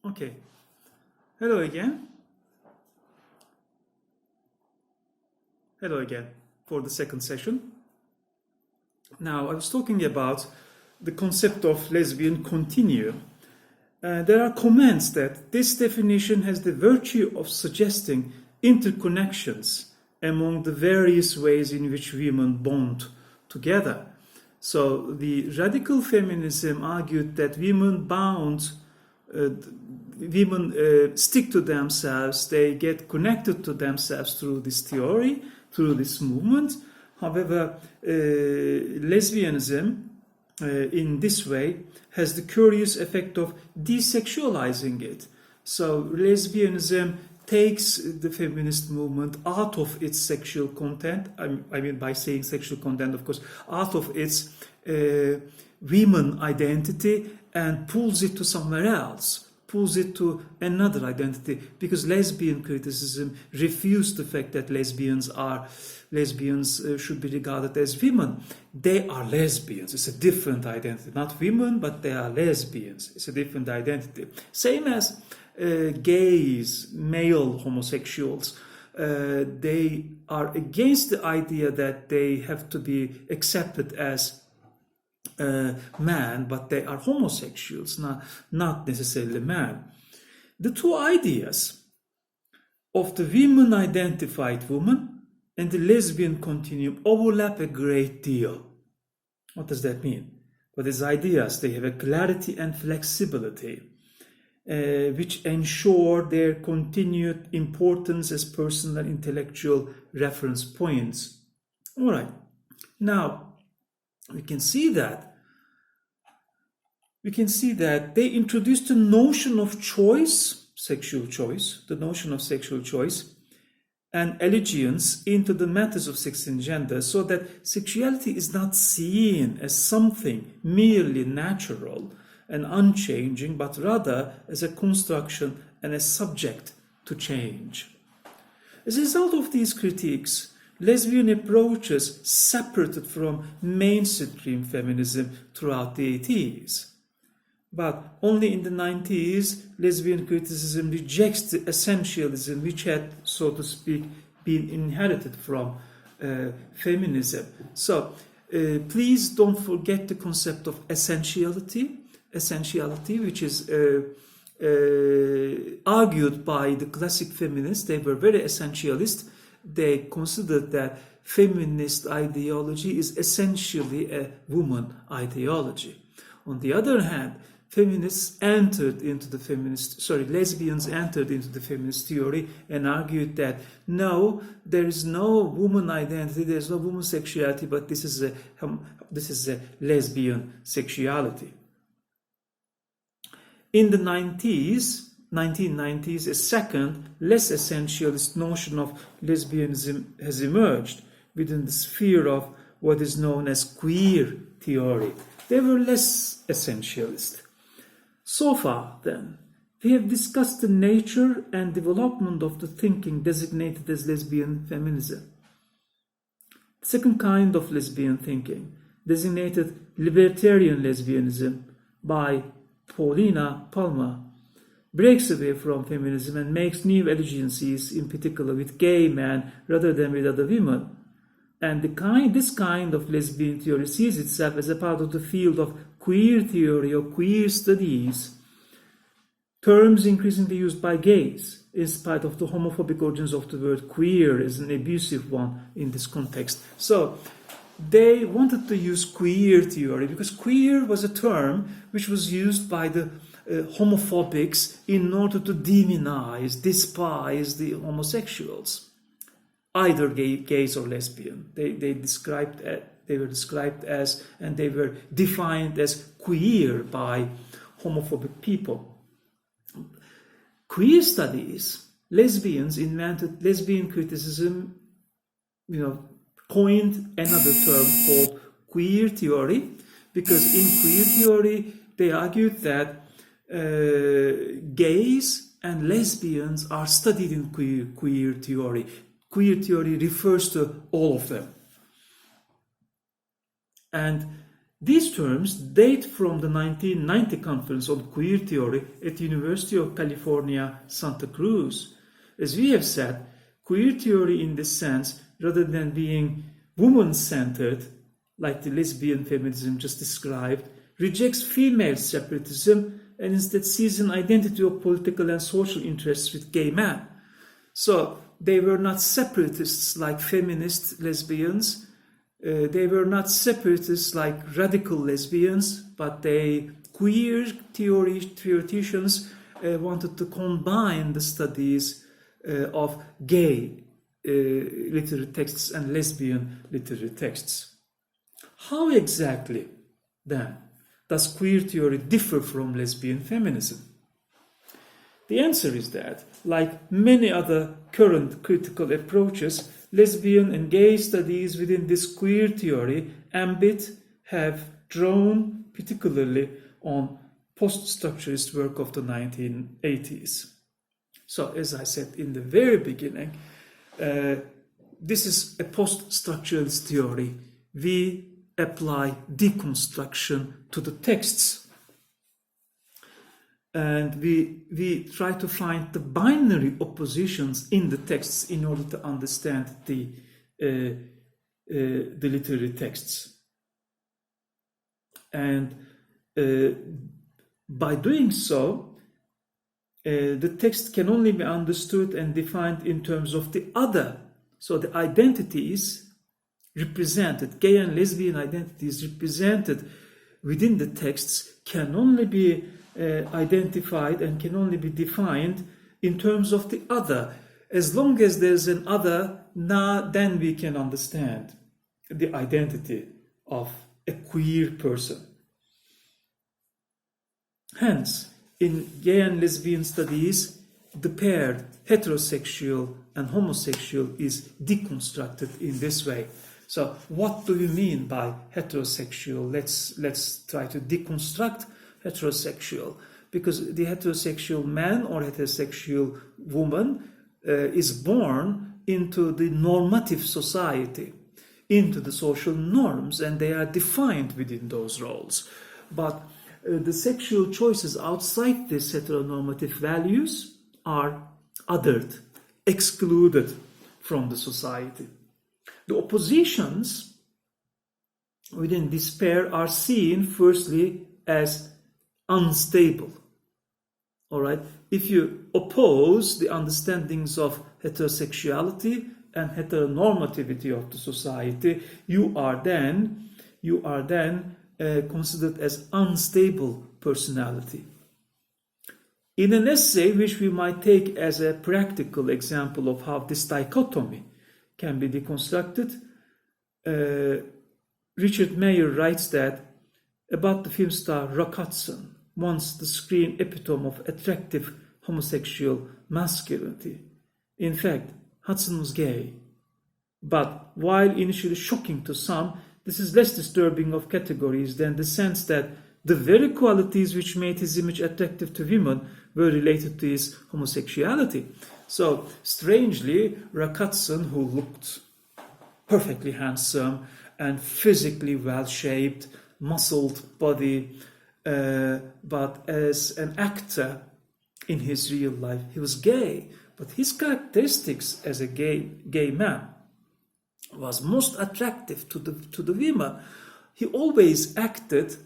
Okay. Hello again. Hello again for the second session. Now, I was talking about the concept of lesbian continuum. There are comments that this definition has the virtue of suggesting interconnections among the various ways in which women bond together. So the radical feminism argued that women stick to themselves, they get connected to themselves through this theory, through this movement. However, lesbianism in this way has the curious effect of desexualizing it. So lesbianism takes the feminist movement out of its sexual content, I mean by saying sexual content, of course, out of its women identity and pulls it to somewhere else, pulls it to another identity, because lesbian criticism refused the fact that lesbians should be regarded as women. They are lesbians. It's a different identity. Not women, but they are lesbians. It's a different identity. Same as gays, male homosexuals. They are against the idea that they have to be accepted as man, but they are homosexuals, not necessarily man. The two ideas of the women-identified woman and the lesbian continuum overlap a great deal. What does that mean? Well, these ideas, they have a clarity and flexibility which ensure their continued importance as personal and intellectual reference points. All right. Now, we can see that they introduced the notion of choice, sexual choice, the notion of sexual choice, and allegiance into the matters of sex and gender, so that sexuality is not seen as something merely natural and unchanging, but rather as a construction and a subject to change. As a result of these critiques, lesbian approaches separated from mainstream feminism throughout the 80s. But only in the 90s, lesbian criticism rejects the essentialism which had, so to speak, been inherited from feminism. So please don't forget the concept of essentiality, which is argued by the classic feminists. They were very essentialist. They considered that feminist ideology is essentially a woman ideology. On the other hand, lesbians entered into the feminist theory and argued that no, there is no woman identity, there is no woman sexuality, but this is a lesbian sexuality. In the 1990s, a second, less essentialist notion of lesbianism has emerged within the sphere of what is known as queer theory. They were less essentialist. So far, then, we have discussed the nature and development of the thinking designated as lesbian feminism. The second kind of lesbian thinking, designated libertarian lesbianism by Paulina Palmer, breaks away from feminism and makes new allegiances, in particular with gay men rather than with other women. And this kind of lesbian theory sees itself as a part of the field of queer theory or queer studies, terms increasingly used by gays, in spite of the homophobic origins of the word queer as an abusive one in this context. So they wanted to use queer theory because queer was a term which was used by the homophobics in order to demonize, despise the homosexuals, either gays or lesbian. They were described as, and they were defined as queer by homophobic people. Queer studies, lesbians invented lesbian criticism, coined another term called queer theory, because in queer theory they argued that gays and lesbians are studied in queer theory. Queer theory refers to all of them. And These terms date from the 1990 conference on queer theory at the University of California, Santa Cruz. As we have said, queer theory in this sense, rather than being woman-centered, like the lesbian feminism just described, rejects female separatism and instead sees an identity of political and social interests with gay men. So they were not separatists like feminist lesbians. They were not separatists like radical lesbians, but queer theoreticians wanted to combine the studies of gay literary texts and lesbian literary texts. How exactly, then, does queer theory differ from lesbian feminism? The answer is that, like many other current critical approaches, lesbian and gay studies within this queer theory ambit have drawn particularly on post-structuralist work of the 1980s. So, as I said in the very beginning, this is a post-structuralist theory. We apply deconstruction to the texts. And we try to find the binary oppositions in the texts in order to understand the literary texts. And by doing so, the text can only be understood and defined in terms of the other. So the identities represented, gay and lesbian identities represented within the texts can only be identified and can only be defined in terms of the other. As long as there's an other, then we can understand the identity of a queer person. Hence, in gay and lesbian studies, the pair heterosexual and homosexual is deconstructed in this way. So what do we mean by heterosexual? Let's try to deconstruct heterosexual, because the heterosexual man or heterosexual woman is born into the normative society, into the social norms, and they are defined within those roles. But the sexual choices outside these heteronormative values are othered, excluded from the society. The oppositions within this pair are seen firstly as unstable. All right? If you oppose the understandings of heterosexuality and heteronormativity of the society, you are then considered as unstable personality. In an essay which we might take as a practical example of how this dichotomy can be deconstructed, Richard Mayer writes that about the film star Rock Hudson, once the screen epitome of attractive homosexual masculinity. In fact, Hudson was gay. But while initially shocking to some, this is less disturbing of categories than the sense that the very qualities which made his image attractive to women were related to his homosexuality. So, strangely, Rock Hudson, who looked perfectly handsome and physically well-shaped, muscled body, but as an actor in his real life, he was gay. But his characteristics as a gay man was most attractive to the women. He always acted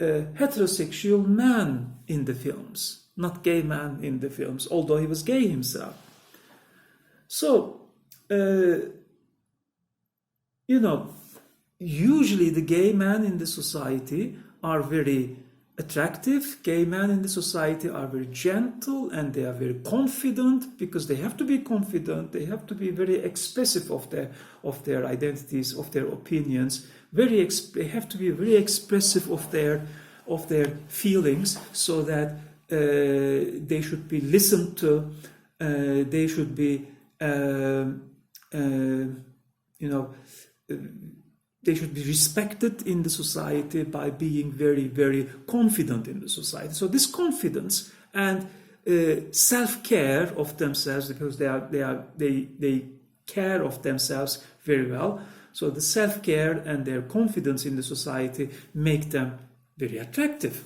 a heterosexual man in the films, not gay man in the films, although he was gay himself. So, usually the gay men in the society are very attractive. Gay men in the society are very gentle and they are very confident, because they have to be confident. They have to be very expressive of their identities, of their opinions. They have to be very expressive of their feelings, so that they should be listened to. They should be they should be respected in the society by being very, very confident in the society. So this confidence and self-care of themselves, because they care of themselves very well. So the self-care and their confidence in the society make them very attractive.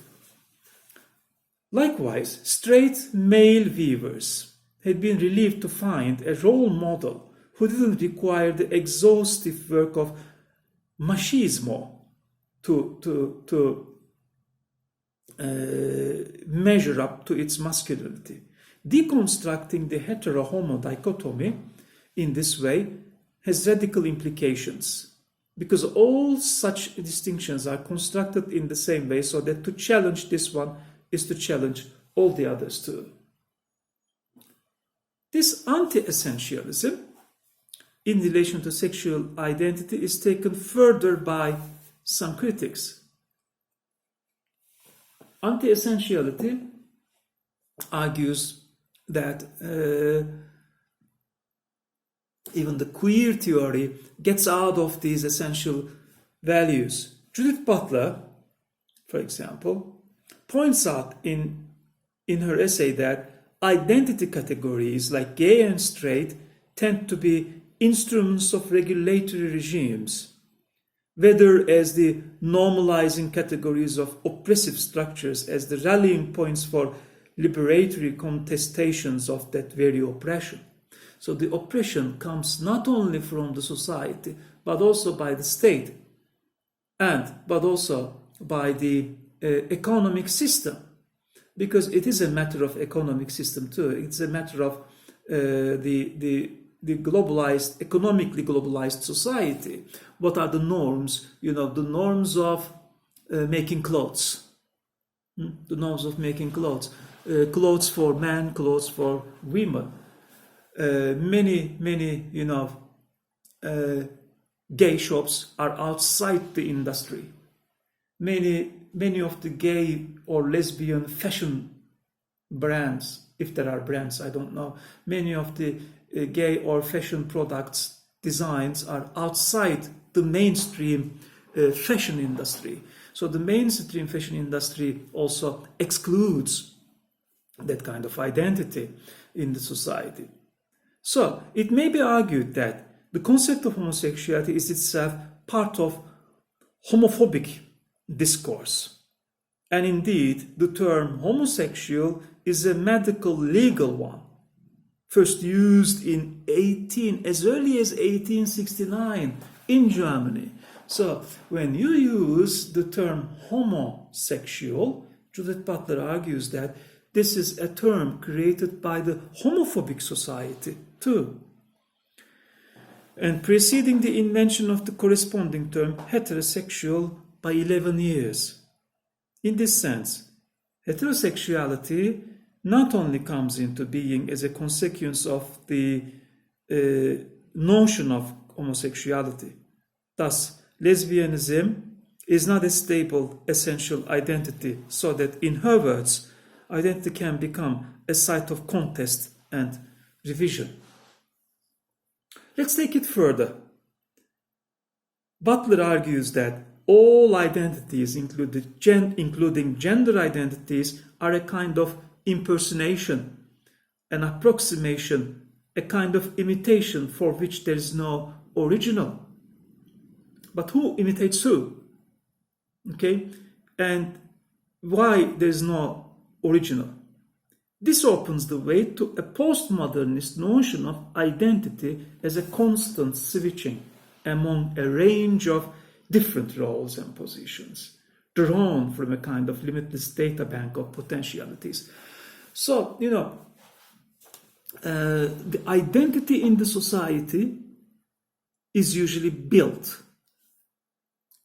Likewise, straight male weavers had been relieved to find a role model who didn't require the exhaustive work of machismo to measure up to its masculinity. Deconstructing the hetero-homo dichotomy in this way has radical implications, because all such distinctions are constructed in the same way, so that to challenge this one is to challenge all the others too. This anti-essentialism in relation to sexual identity is taken further by some critics. Anti-essentiality argues that even the queer theory gets out of these essential values. Judith Butler, for example, points out in her essay that identity categories like gay and straight tend to be instruments of regulatory regimes, whether as the normalizing categories of oppressive structures, as the rallying points for liberatory contestations of that very oppression. So the oppression comes not only from the society, but also by the state, but also by the economic system, because it is a matter of economic system too. It's a matter of the globalized, economically globalized society. What are the norms? The norms of making clothes. The norms of making clothes. Clothes for men, clothes for women. Many, gay shops are outside the industry. Many of the gay or lesbian fashion brands, if there are brands, I don't know, many of the gay or fashion products designs are outside the mainstream fashion industry. So the mainstream fashion industry also excludes that kind of identity in the society. So it may be argued that the concept of homosexuality is itself part of homophobic discourse. And indeed, the term homosexual is a medical legal one, first used as early as 1869 in Germany. So when you use the term homosexual, Judith Butler argues that this is a term created by the homophobic society too. And preceding the invention of the corresponding term heterosexual by 11 years. In this sense, heterosexuality not only comes into being as a consequence of the notion of homosexuality. Thus, lesbianism is not a stable, essential identity, so that, in her words, identity can become a site of contest and revision. Let's take it further. Butler argues that all identities, including gender identities, are a kind of impersonation, an approximation, a kind of imitation for which there is no original. But who imitates who? Okay? And why there is no original? This opens the way to a postmodernist notion of identity as a constant switching among a range of different roles and positions, drawn from a kind of limitless data bank of potentialities. So, the identity in the society is usually built,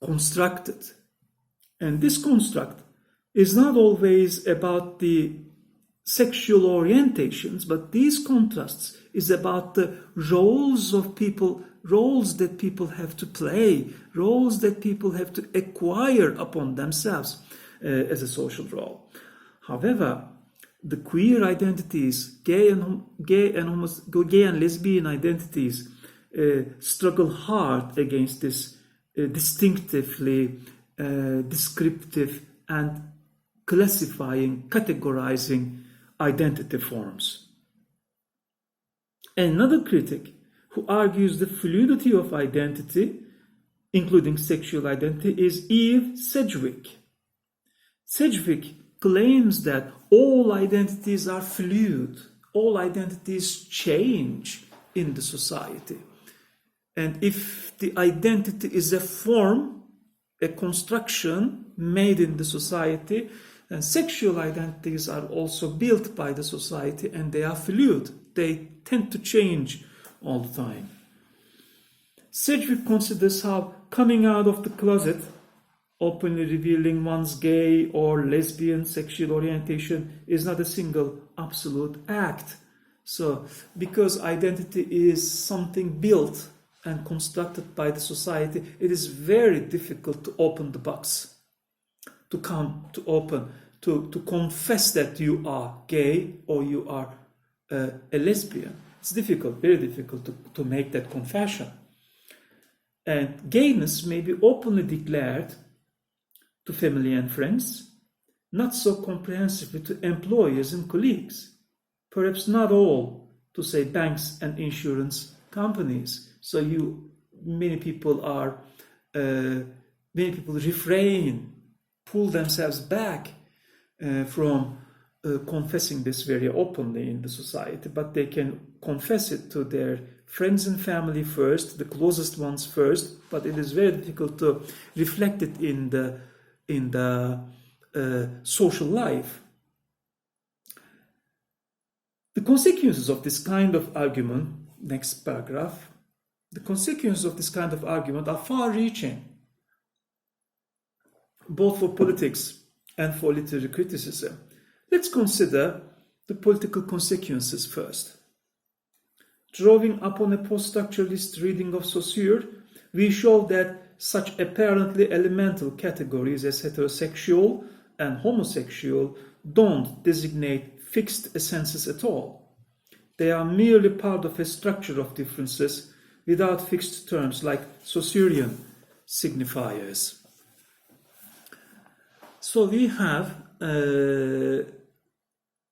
constructed. And this construct is not always about the sexual orientations, but these contrasts is about the roles of people, roles that people have to play, roles that people have to acquire upon themselves as a social role. However, the queer identities, gay and lesbian identities, struggle hard against this distinctively descriptive and classifying, categorizing identity forms. Another critic who argues the fluidity of identity including sexual identity, is Eve Sedgwick. Sedgwick claims that all identities are fluid, all identities change in the society. And if the identity is a form, a construction made in the society, then sexual identities are also built by the society and they are fluid. They tend to change all the time. Sedgwick considers how coming out of the closet, openly revealing one's gay or lesbian sexual orientation, is not a single absolute act. So, because identity is something built and constructed by the society, it is very difficult to open the box, to confess that you are gay or you are a lesbian. It's difficult, very difficult to make that confession. And gayness may be openly declared to family and friends, not so comprehensively to employers and colleagues, perhaps not all to, say, banks and insurance companies. So many people refrain, pull themselves back from confessing this very openly in the society, but they can confess it to their friends and family first, the closest ones first, but it is very difficult to reflect it in the social life. The consequences of this kind of argument, next paragraph, the consequences of this kind of argument are far-reaching, both for politics and for literary criticism. Let's consider the political consequences first. Drawing upon a post-structuralist reading of Saussure, we show that such apparently elemental categories as heterosexual and homosexual don't designate fixed essences at all. They are merely part of a structure of differences without fixed terms like Saussurean signifiers. So we have,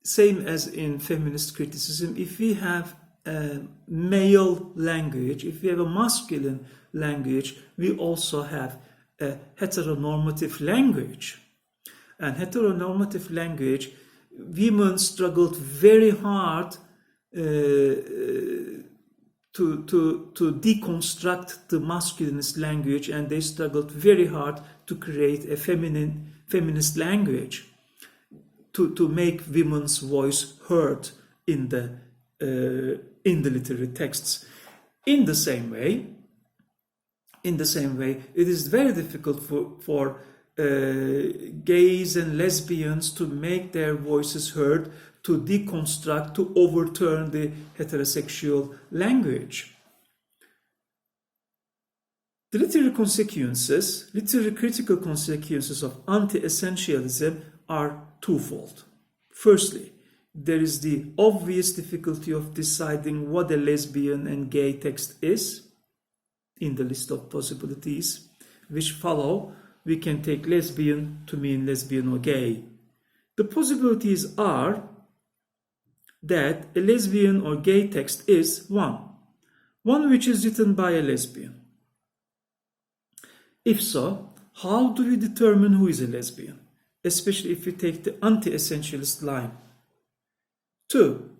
same as in feminist criticism, if we have a male language, if we have a masculine language, we also have a heteronormative language. And heteronormative language, women struggled very hard to deconstruct the masculinist language, and they struggled very hard to create a feminist language, to make women's voice heard in the literary texts. In the same way, it is very difficult for gays and lesbians to make their voices heard, to deconstruct, to overturn the heterosexual language. The literary critical consequences of anti-essentialism are twofold. Firstly, there is the obvious difficulty of deciding what a lesbian and gay text is. In the list of possibilities which follow, we can take lesbian to mean lesbian or gay. The possibilities are that a lesbian or gay text is one which is written by a lesbian. If so, how do we determine who is a lesbian, especially if we take the anti-essentialist line? 2,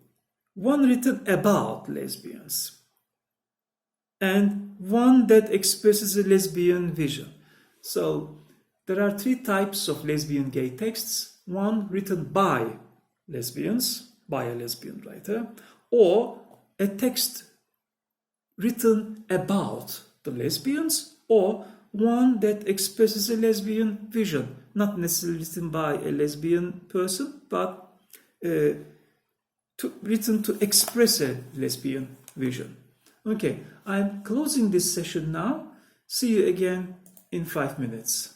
one written about lesbians, and one that expresses a lesbian vision. So there are 3 types of lesbian gay texts: one written by lesbians, by a lesbian writer, or a text written about the lesbians, or one that expresses a lesbian vision, not necessarily written by a lesbian person, but written to express a lesbian vision. Okay, I'm closing this session now. See you again in 5 minutes.